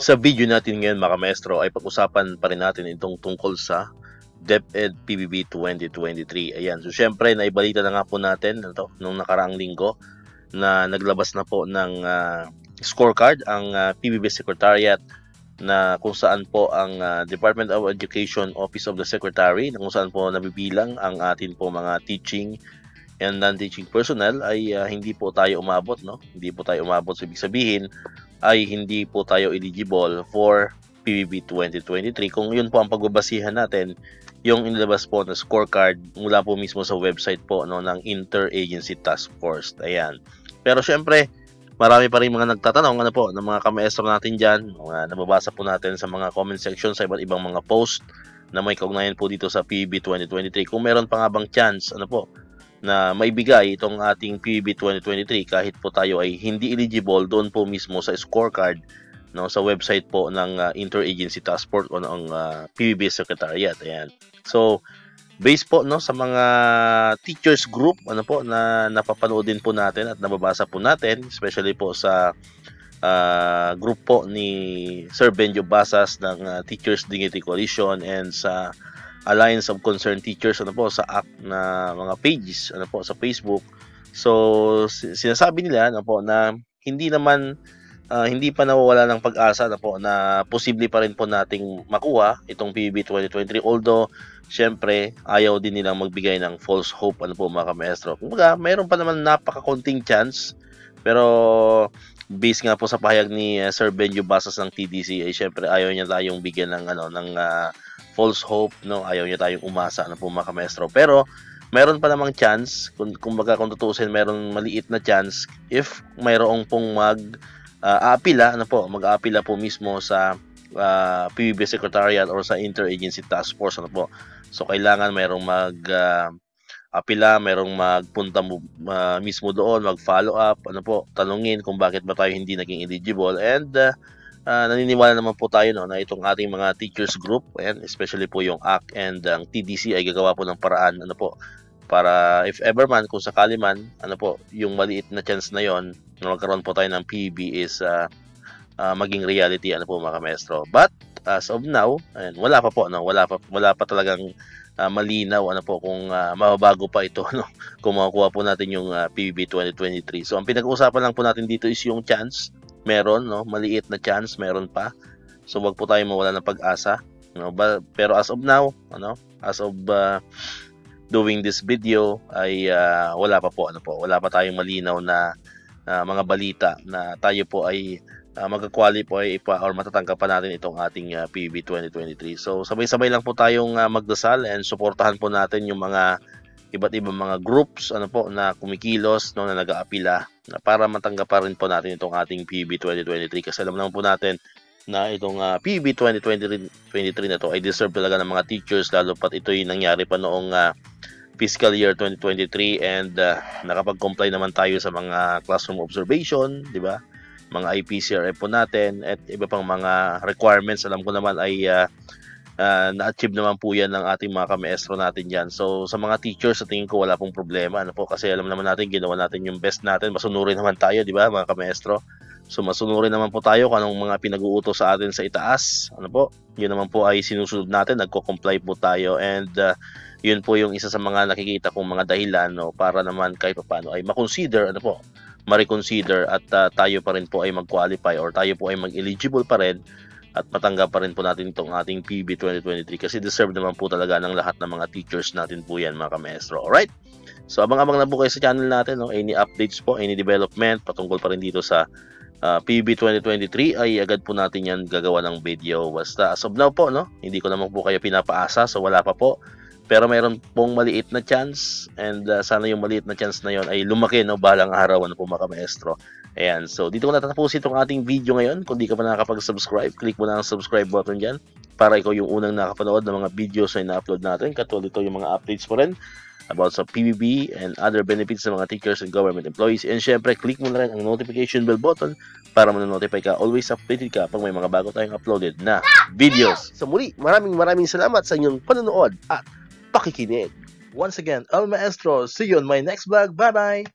Sa video natin ngayon mga maestro ay pag-usapan pa rin natin itong tungkol sa DepEd PBB 2023. Ayan, so syempre naibalita na nga po natin nung nakaraang linggo na naglabas na po ng scorecard ang PBB Secretariat na kung saan po ang Department of Education Office of the Secretary na kung saan po nabibilang ang atin po mga teaching and non-teaching personnel ay hindi po tayo umabot, no? Hindi po tayo umabot, so ibig sabihin ay hindi po tayo eligible for PBB 2023. Kung yun po ang pagbabasihan natin, yung inilabas po na scorecard mula po mismo sa website po ng Interagency Task Force. Ayan. Pero syempre, marami pa rin mga nagtatanong ng mga kamaestro natin dyan. Nababasa po natin sa mga comment section sa iba't ibang mga post na may kaugnayan po dito sa PBB 2023. Kung meron pa nga bang chance, na maibigay itong ating PBB 2023 kahit po tayo ay hindi eligible doon po mismo sa scorecard sa website po ng Interagency Task Force o ng PBB Secretariat. Ayan. So based po sa mga teachers group na napapanood din po natin at nababasa po natin, especially po sa group po ni Sir Benjo Basas ng Teachers Dignity Coalition and sa Alliance of Concerned Teachers sa ACT na mga pages sa Facebook. So sinasabi nila na hindi pa nawawala ng pag-asa na posible pa rin po nating makuha itong PBB 2023, although syempre ayaw din nilang magbigay ng false hope mga kamaestro. Kumbaga mayroon pa naman napakakonting chance, pero based nga po sa pahayag ni Sir Benjo Basas ng TDC ay syempre ayaw niya tayong bigyan ng false hope, ayaw niya tayong umasa mga kamaestro. Pero meron pa namang chance, kung tutuusin, meron maliit na chance if mayroong pong mag-aapila po mismo sa PBB Secretariat or sa Interagency Task Force So kailangan mayroong apila, mayroong magpunta mismo doon, mag-follow up, tanungin kung bakit ba tayo hindi naging eligible. And naniniwala naman po tayo na itong ating mga teachers group, and especially po yung ACT and ang TDC ay gagawa po ng paraan para if ever man, kung sakali man yung maliit na chance na yon na magkaroon po tayo ng PBB is maging reality mga maestro. But as of now, wala pa po wala pa talagang malinaw kung mababago pa ito kung makukuha po natin yung PBB 2023. So ang pinag-uusapan lang po natin dito is yung chance. Meron maliit na chance, meron pa. So wag po tayo mawala ng pag-asa, pero as of now, as of doing this video ay wala pa po wala pa tayong malinaw na mga balita na tayo po ay mag-qualify pa or matatanggap pa natin itong ating PBB 2023. So sabay-sabay lang po tayong magdasal and suportahan po natin yung mga iba't ibang mga groups na kumikilos na nag-aapila para matanggap pa rin po natin itong ating PBB 2023, kasi alam naman po natin na itong PBB 2023 na to ay deserve talaga ng mga teachers, lalo pat ito'y nangyari pa noong fiscal year 2023 and nakapag-comply naman tayo sa mga classroom observation, di ba? Mga IPCRF po natin at iba pang mga requirements, alam ko naman ay na-achieve naman po yan ng ating mga kamaestro natin dyan. So sa mga teachers, sa tingin ko wala pong problema kasi alam naman natin, ginawa natin yung best natin, masunurin naman tayo, di ba mga kamaestro? So masunurin naman po tayo kung anong mga pinag-uutos sa atin sa itaas, yun naman po ay sinusunod natin, nagko-comply po tayo, and yun po yung isa sa mga nakikita kong mga dahilan para naman kahit paano ay ma-consider ma-reconsider at tayo pa rin po ay mag-qualify or tayo po ay mag-eligible pa rin at matanggap pa rin po natin itong ating PBB 2023, kasi deserve naman po talaga ng lahat ng mga teachers natin po yan mga kamaestro. Alright? So abang-abang na po kayo sa channel natin, any updates po, any development patungkol pa rin dito sa PBB 2023 ay agad po natin yan gagawa ng video. Basta as of now po, hindi ko naman po kayo pinapaasa, so wala pa po. Pero mayroon pong maliit na chance, and sana yung maliit na chance na yon ay lumaki balang araw po mga kamaestro. Ayan, so dito ko natatapusin itong ating video ngayon. Kung di ka pa nakakapag-subscribe, click mo na ang subscribe button dyan para ikaw yung unang nakapanood ng mga videos na ina-upload natin. Katulad ito yung mga updates po rin about sa PBB and other benefits ng mga teachers and government employees. And syempre, click mo na rin ang notification bell button para ma-notify ka, always updated ka pag may mga bago tayong uploaded na videos. So muli, maraming salamat sa inyong panonood at pakikinig. Once again, El Maestro, see you on my next vlog. Bye-bye!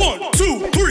1, 2, 3